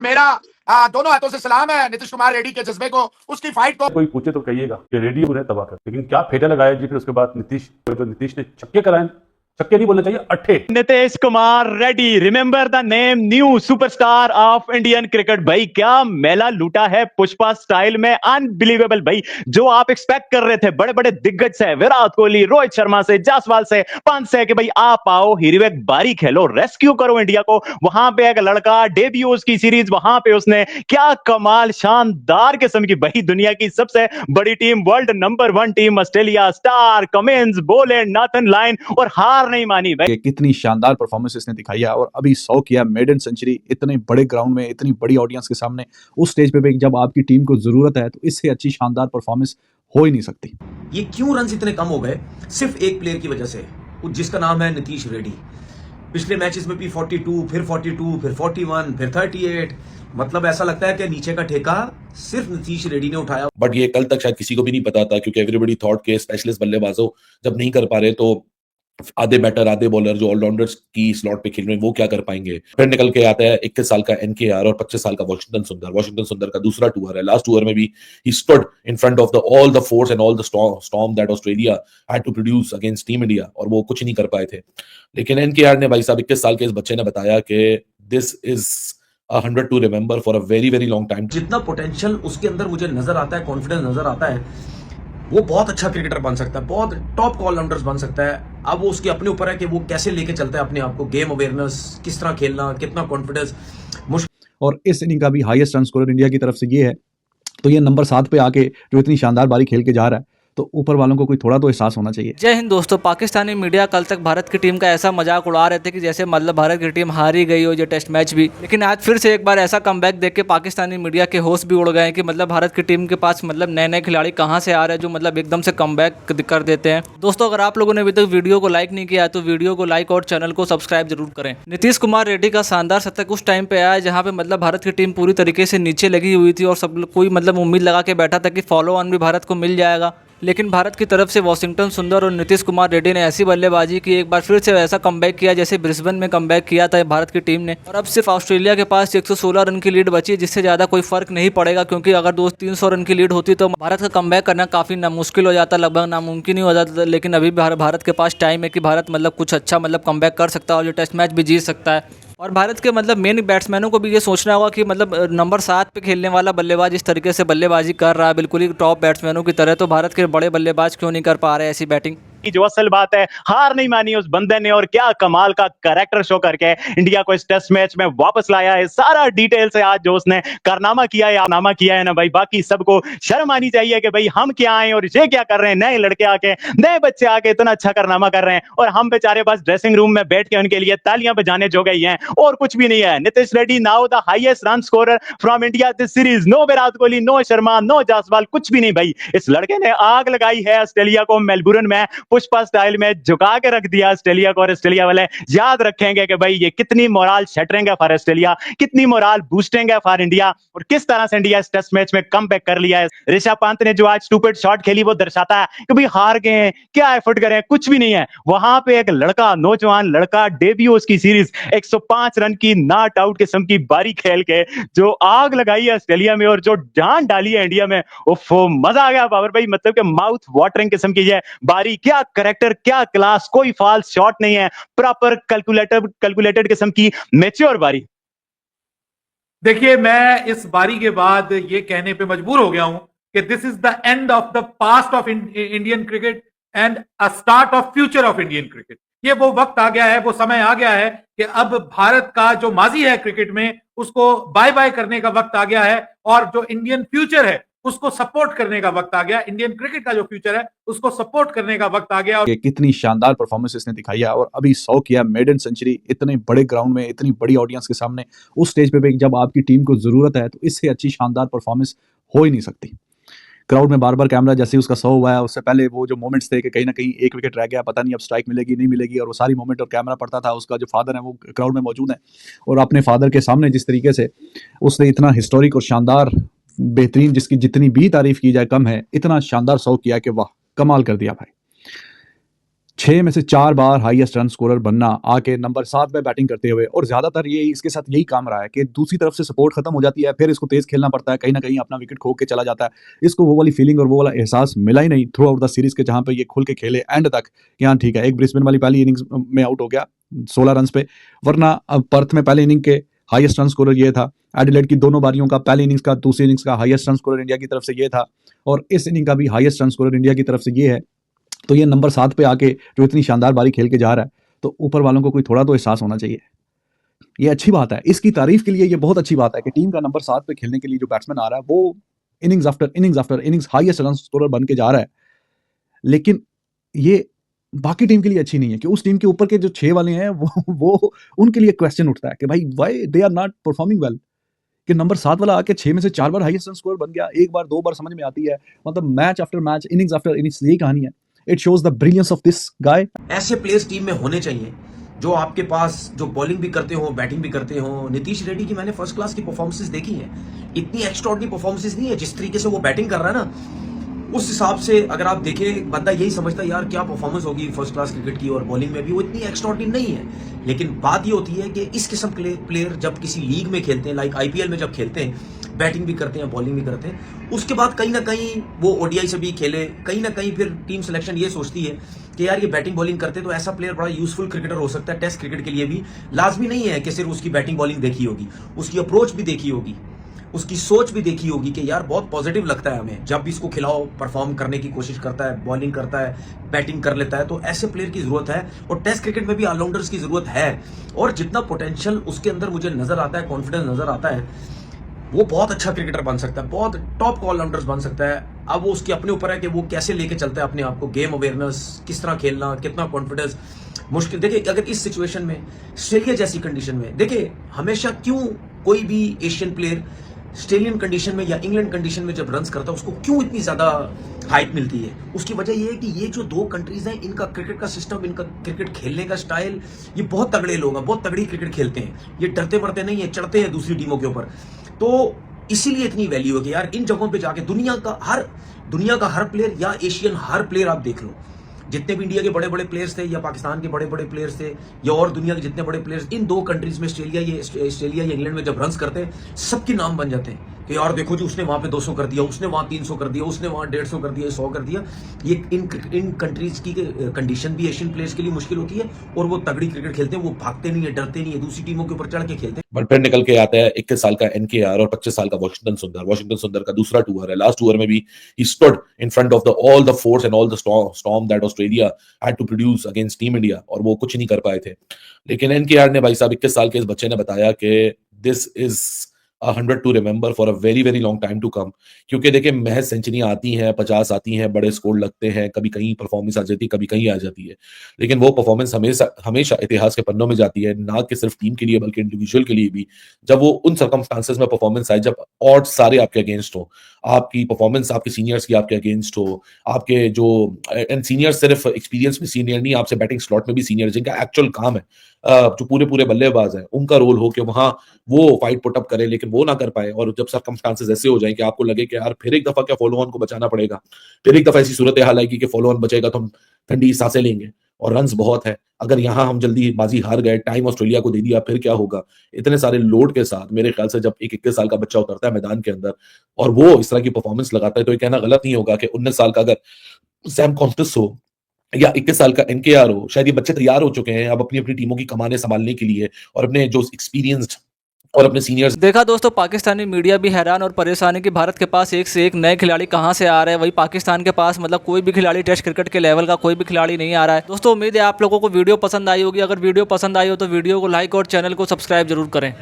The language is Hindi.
मेरा दोनों हाथों से सलाम है नीतीश कुमार रेड्डी के जज्बे को, उसकी फाइट को। कोई पूछे तो कहिएगा कि रेडियो पूरे तबाह कर, लेकिन क्या फेटा लगाया जी। फिर उसके बाद नीतीश ने छक्के कराए, छक्के नहीं बोलना चाहिए, अट्ठे। Nitish Kumar Reddy, remember the name, new superstar of Indian cricket. भाई क्या मेला लूटा है पुष्पा स्टाइल में, अनबिलीवेबल भाई। जो आप एक्सपेक्ट कर रहे थे बड़े बड़े दिग्गज से, विराट कोहली, रोहित शर्मा से, जायसवाल से, पंत से, कि भाई आप आओ हीरो एक बारी खेलो, रेस्क्यू करो इंडिया को। वहां पे एक लड़का डेब्यू उसकी सीरीज, वहां पे उसने क्या कमाल, शानदार किस्म की भाई, दुनिया की सबसे बड़ी team, world number 1 team Australia, Starc, Cummins, Boland, Nathan Lyon, और हार नहीं मानी भाई। कितनी शानदार परफॉर्मेंस इसने दिखाई है, और अभी 100 किया, मेडन सेंचुरी, इतने बड़े ग्राउंड में, इतनी बड़ी ऑडियंस के सामने, उस स्टेज पे भी जब आपकी टीम को जरूरत है, तो इससे अच्छी शानदार परफॉर्मेंस हो ही नहीं सकती। ये क्यों रन इतने कम हो गए? सिर्फ एक प्लेयर की वजह से, जिसका नाम है नीतीश रेड्डी। पिछले मैचेस में भी 42, फिर 42, फिर 41, फिर 38। मतलब ऐसा लगता है कि नीचे का ठेका सिर्फ नीतीश रेड्डी ने उठाया। बट ये कल तक शायद किसी को भी नहीं पता था, क्योंकि एवरीबॉडी थॉट के स्पेशलिस्ट बल्लेबाजों जब नहीं कर पा रहे तो आधे बैटर आधे बॉलर जो ऑलराउंडर्स की स्लॉट पे खेल रहे हैं वो क्या कर पाएंगे। फिर निकल के आता है 21 साल का एनकेआर और 25 साल का वॉशिंगटन सुंदर का दूसरा टूर है। लास्ट टूर में भी ही stood in front of all the force and all the storm that Australia had to produce against team India, और वो कुछ नहीं कर पाए थे। लेकिन एनकेआर ने, भाई साहब 21 साल के इस बच्चे ने बताया कि this is 100 to remember for a very very long time. जितना पोटेंशियल उसके अंदर मुझे नजर आता है, कॉन्फिडेंस नजर आता है, वो बहुत अच्छा क्रिकेटर बन सकता है, बहुत टॉप ऑलराउंडर्स बन सकता है। अब वो उसके अपने ऊपर है कि वो कैसे लेके चलता है अपने आप को, गेम अवेयरनेस, किस तरह खेलना, कितना कॉन्फिडेंस। और इस इनिंग का भी हाईएस्ट रन स्कोरर इंडिया की तरफ से ये है, तो ये नंबर 7 पे आके जो इतनी शानदार बारी खेल के जा रहा है, तो ऊपर वालों को कोई थोड़ा तो एहसास होना चाहिए। जय हिंद दोस्तों। पाकिस्तानी मीडिया कल तक भारत की टीम का ऐसा मजाक उड़ा रहे थे कि जैसे मतलब भारत की टीम हारी गई हो, ये टेस्ट मैच भी। लेकिन आज फिर से एक बार ऐसा कमबैक देख के पाकिस्तानी मीडिया के होश भी उड़ गए हैं कि मतलब भारत की टीम के पास मतलब नए नए खिलाड़ी कहाँ से आ रहे हैं जो मतलब एकदम से कमबैक कर देते हैं। दोस्तों अगर आप लोगों ने अभी तक वीडियो को लाइक नहीं किया है तो वीडियो को लाइक और चैनल को सब्सक्राइब जरूर करें। नीतीश कुमार रेड्डी का शानदार शतक उस टाइम पे आया जहाँ पे मतलब भारत की टीम पूरी तरीके से नीचे लगी हुई थी और सब कोई मतलब उम्मीद लगा के बैठा था कि फॉलो ऑन भी भारत को मिल जाएगा। लेकिन भारत की तरफ से वॉशिंगटन सुंदर और नीतीश कुमार रेड्डी ने ऐसी बल्लेबाजी की, एक बार फिर से वैसा कमबैक किया जैसे ब्रिस्बेन में कमबैक किया था भारत की टीम ने। और अब सिर्फ ऑस्ट्रेलिया के पास 116 रन की लीड बची है, जिससे ज़्यादा कोई फर्क नहीं पड़ेगा, क्योंकि अगर 200-300 रन की लीड होती तो भारत का कमबैक करना काफ़ी मुश्किल हो जाता, लगभग नामुमकिन ही हो जाता। लेकिन अभी भारत के पास टाइम है कि भारत मतलब कुछ अच्छा मतलब कमबैक कर सकता है और जो टेस्ट मैच भी जीत सकता है। और भारत के मतलब मेन बैट्समैनों को भी ये सोचना होगा कि मतलब नंबर 7 पे खेलने वाला बल्लेबाज इस तरीके से बल्लेबाजी कर रहा है बिल्कुल ही टॉप बैट्समैनों की तरह, तो भारत के बड़े बल्लेबाज क्यों नहीं कर पा रहे ऐसी बैटिंग। जो असल बात है, हार नहीं मानी उस बंदे ने, और क्या कमाल का कैरेक्टर शो करके इंडिया को इस टेस्ट मैच में वापस लाया है। सारा डिटेल से आज जो उसने कारनामा किया है ना भाई, बाकी सबको शर्म आनी चाहिए कि भाई हम क्या आए और ये क्या कर रहे हैं। नए लड़के आके, नए बच्चे आके इतना अच्छा कारनामा कर रहे हैं और हम बेचारे बस ड्रेसिंग रूम में बैठ के उनके लिए तालियां बजाने जो गई हैं और कुछ भी नहीं है। Nitish Reddy now the highest run scorer from India this series. No Virat Kohli, no Sharma, no Jaiswal, कुछ भी नहीं भाई। इस लड़के ने आग लगाई है ऑस्ट्रेलिया को मेलबुर्न में, पुष्पा स्टाइल में झुका के रख दिया ऑस्ट्रेलिया को। और ऑस्ट्रेलिया वाले याद रखेंगे कि भाई ये कितनी मोरल शटरिंग है फॉर ऑस्ट्रेलिया, कितनी मोरल बूस्टिंग है फॉर इंडिया, और किस तरह से इंडिया इस टेस्ट मैच में कमबैक कर लिया है। ऋषभ पंत ने जो आज स्टूपिड शॉट खेली वो दर्शाता है कि भाई हार गए हैं, क्या एफर्ट करें, कुछ भी नहीं है। वहां पे एक लड़का, नौजवान लड़का, डेब्यू उसकी सीरीज, 105 रन की नॉट आउट किस्म की बारी खेल के जो आग लगाई है ऑस्ट्रेलिया में और जो जान डाली है इंडिया में, उफ मजा आ गया बाबर भाई। मतलब कि माउथ वाटरिंग किस्म की है बारी, क्या करेक्टर, क्या क्लास, कोई फॉल्स शॉट नहीं है, प्रॉपर कैलकुलेटेड किस्म की मैच्योर बारी। देखिए मैं इस बारी के बाद ये कहने पे मजबूर हो गया हूं कि this is the end of the past of Indian cricket and a start of future of Indian cricket. ये वो वक्त आ गया है, वो समय आ गया है कि अब भारत का जो माजी है क्रिकेट में उसको बाय बाय करने का वक्त आ गया है, और जो इंडियन फ्यूचर है उसको सपोर्ट करने का वक्त आ गया। इंडियन क्रिकेट का जो फ्यूचर है उसको सपोर्ट करने का वक्त आ गया। और कितनी शानदार परफॉर्मेंस इसने दिखाई है, और अभी 100 किया, मेडन सेंचुरी, इतने बड़े ग्राउंड में, इतनी बड़ी ऑडियंस के सामने, उस स्टेज पे भी जब आपकी टीम को जरूरत है, तो इससे अच्छी शानदार परफॉर्मेंस हो ही नहीं सकती। क्राउड में बार बार कैमरा, जैसे ही उसका 100 हुआ है उससे पहले वो जो मोमेंट्स थे कि कहीं ना कहीं एक विकेट रह गया, पता नहीं अब स्ट्राइक मिलेगी नहीं मिलेगी, और वो सारी मोमेंट और कैमरा पड़ता था। उसका जो फादर है वो क्राउड में मौजूद है, और अपने फादर के सामने जिस तरीके से उसने इतना हिस्टोरिक और शानदार, बेहतरीन, जिसकी जितनी भी तारीफ की जाए कम है, इतना शानदार 100 किया कि वाह, कमाल कर दिया भाई। 6 में से 4 बार हाईएस्ट रन स्कोरर बनना, आके नंबर 7 पे बैटिंग करते हुए, और ज़्यादातर ये इसके साथ यही काम रहा है कि दूसरी तरफ से सपोर्ट खत्म हो जाती है, फिर इसको तेज़ खेलना पड़ता है, कहीं ना कहीं अपना विकेट खो के चला जाता है। इसको वो वाली फीलिंग और वो वाला एहसास मिला ही नहीं थ्रू आउट द सीरीज़ के, जहाँ पे ये खुल के खेले एंड तक कि हाँ ठीक है, एक ब्रिस्बेन वाली पहली इनिंग्स में आउट हो गया 16 रन पे, वरना पर्थ में पहले इनिंग के हाईएस्ट रन स्कोरर ये था। एडिलेड की दोनों बारियों का, पहली इनिंग्स का, दूसरी इनिंग्स का हाईएस्ट रन स्कोरर इंडिया की तरफ से ये था, और इस इनिंग का भी हाईएस्ट रन स्कोरर इंडिया की तरफ से ये है। तो ये नंबर 7 पे आके जो इतनी शानदार बारी खेल के जा रहा है, तो ऊपर वालों को कोई थोड़ा तो एहसास होना चाहिए। ये अच्छी बात है, इसकी तारीफ के लिए ये बहुत अच्छी बात है कि टीम का नंबर 7 पे खेलने के लिए जो बैट्समैन आ रहा है वो innings after innings highest run scorer बन के जा रहा है। लेकिन ये बाकी टीम के लिए अच्छी नहीं है कि उस टीम के ऊपर के जो 6 वाले हैं वो उनके लिए क्वेश्चन उठता है कि भाई why they are not performing well, कि नंबर 7 वाला आके 6 में से 4 बार हाईएस्ट रन स्कोरर बन गया, एक बार 2 बार समझ में आती है, मतलब match after match, innings after innings, यही कहानी है। It shows the brilliance of this guy. ऐसे प्लेयर्स टीम में होने चाहिए जो आपके पास जो बॉलिंग भी करते हो, बैटिंग भी करते हो। नीतीश रेड्डी की मैंने फर्स्ट क्लास की परफॉर्मेंसेस देखी हैं, इतनी एक्स्ट्राऑर्डिनरी परफॉर्मेंसेस नहीं है, जिस तरीके से वो बैटिंग कर रहा है ना, उस हिसाब से अगर आप देखें, बंदा यही समझता है यार क्या परफॉर्मेंस होगी फर्स्ट क्लास क्रिकेट की, और बॉलिंग में भी वो इतनी एक्स्ट्राऑर्डिनरी नहीं है। लेकिन बात ये होती है कि इस किस्म के प्लेयर जब किसी लीग में खेलते हैं, लाइक आईपीएल में जब खेलते हैं, बैटिंग भी करते हैं, बॉलिंग भी करते हैं, उसके बाद कहीं ना कहीं वो ओडीआई से भी खेले, कहीं ना कहीं फिर टीम सिलेक्शन ये सोचती है कि यार ये बैटिंग बॉलिंग करते तो ऐसा प्लेयर बड़ा यूजफुल क्रिकेटर हो सकता है टेस्ट क्रिकेट के लिए भी। लाजमी नहीं है कि सिर्फ उसकी बैटिंग बॉलिंग देखी होगी, उसकी अप्रोच भी देखी होगी, उसकी सोच भी देखी होगी कि यार बहुत पॉजिटिव लगता है हमें जब भी इसको खिलाओ, परफॉर्म करने की कोशिश करता है, बॉलिंग करता है, बैटिंग कर लेता है। तो ऐसे प्लेयर की जरूरत है, और टेस्ट क्रिकेट में भी ऑलराउंडर्स की जरूरत है। और जितना पोटेंशियल उसके अंदर मुझे नजर आता है, कॉन्फिडेंस नजर आता है, वो बहुत अच्छा क्रिकेटर बन सकता है, बहुत टॉप ऑलराउंडर्स बन सकता है। अब वो उसके अपने ऊपर है कि वो कैसे लेके चलता है अपने आप को, गेम अवेयरनेस, किस तरह खेलना, कितना कॉन्फिडेंस। मुश्किल देखिए, अगर इस सिचुएशन में, ऑस्ट्रेलिया जैसी कंडीशन में, देखिए हमेशा क्यों कोई भी एशियन प्लेयर ऑस्ट्रेलियन कंडीशन में या इंग्लैंड कंडीशन में जब रन्स करता है उसको क्यों इतनी ज्यादा हाइप मिलती है? उसकी वजह यह है कि ये जो दो कंट्रीज हैं, इनका क्रिकेट का सिस्टम, इनका क्रिकेट खेलने का स्टाइल, ये बहुत तगड़े लोग हैं, बहुत तगड़ी क्रिकेट खेलते हैं, ये डरते मरते नहीं है, चढ़ते हैं दूसरी टीमों के ऊपर। तो इसीलिए इतनी वैल्यू है कि यार इन जगहों पे जाके दुनिया का हर प्लेयर या एशियन हर प्लेयर आप देख लो, जितने भी इंडिया के बड़े बड़े प्लेयर्स थे या पाकिस्तान के बड़े बड़े प्लेयर्स थे या और दुनिया के जितने बड़े प्लेयर्स, इन दो कंट्रीज में ऑस्ट्रेलिया या इंग्लैंड में जब रन्स करते हैं, सबके नाम बन जाते हैं कि यार देखो जी उसने वहां पे 200 कर दिया, उसने वहां 300 कर दिया, उसने वहां 150 कर दिया, 100 कर दिया। ये इन कंट्रीज की कंडीशन भी एशियन प्लेयर्स के लिए मुश्किल होती है, और वो तगड़ी क्रिकेट खेलते हैं, वो भागते नहीं है, डरते नहीं है, दूसरी टीमों के ऊपर चढ़ के खेलते हैं। बट फिर निकल के आता है 21 साल का एनकेआर और 25 साल का वॉशिंगटन सुंदर का दूसरा टूर है। लास्ट टूर में भी ही stood in front of all the force and all the storm that Australia had to produce against team India, और वो कुछ नहीं कर पाए थे। लेकिन एनकेआर ने, भाई साहब 21 साल के इस बच्चे ने बताया कि this is 100 to remember for a very very long time to come. क्योंकि देखिए महज सेंचुरियां आती हैं, 50 आती हैं, बड़े स्कोर लगते हैं, कभी कहीं परफॉर्मेंस आ जाती है, कभी कहीं आ जाती है, लेकिन वो परफॉर्मेंस हमेशा इतिहास के पन्नों में जाती है, ना कि सिर्फ टीम के लिए बल्कि इंडिविजुअल के लिए भी। जब वो उन सर्कमस्टांसेस में परफॉर्मेंस आए जब ऑड सारे आपके अगेंस्ट हो, आपकी परफॉर्मेंस आपके सीनियर्स की आपके अगेंस्ट हो, आपके जो एंड सीनियर सिर्फ एक्सपीरियंस में सीनियर नहीं, आपसे बैटिंग स्लॉट में भी सीनियर, जिनका एक्चुअल काम है, जो पूरे बल्लेबाज हैं, उनका रोल हो कि वहां वो फाइट पुट अप करे, लेकिन वो ना कर पाए। और जब सर्कमस्टांसेस ऐसे हो जाए कि आपको लगे कि यार फिर एक दफा क्या फॉलो ऑन को बचाना पड़ेगा, फिर एक दफा ऐसी सूरत हाल आएगी कि फॉलो ऑन बचेगा तो हम ठंडी सांसें लेंगे, और रन्स बहुत है, अगर यहां हम जल्दी बाजी हार गए, टाइम ऑस्ट्रेलिया को दे दिया, फिर क्या होगा? इतने सारे लोड के साथ मेरे ख्याल से जब एक 21 साल का बच्चा उतरता है मैदान के अंदर और वो इस तरह की परफॉर्मेंस लगाता है, तो ये कहना गलत नहीं होगा कि 19 साल का अगर सैम कॉन्स्टेस हो या 21 साल का एनकेआर हो, शायद ये बच्चे तैयार हो चुके हैं अब अपनी अपनी टीमों की कमाने संभालने के लिए, और अपने जो एक्सपीरियंस्ड और अपने सीनियर्स। देखा दोस्तों, पाकिस्तानी मीडिया भी हैरान और परेशान है कि भारत के पास एक से एक नए खिलाड़ी कहां से आ रहे हैं। वही पाकिस्तान के पास मतलब कोई भी खिलाड़ी टेस्ट क्रिकेट के लेवल का कोई भी खिलाड़ी नहीं आ रहा है। दोस्तों उम्मीद है आप लोगों को वीडियो पसंद आई होगी। अगर वीडियो पसंद आई हो तो वीडियो को लाइक और चैनल को सब्सक्राइब जरूर करें।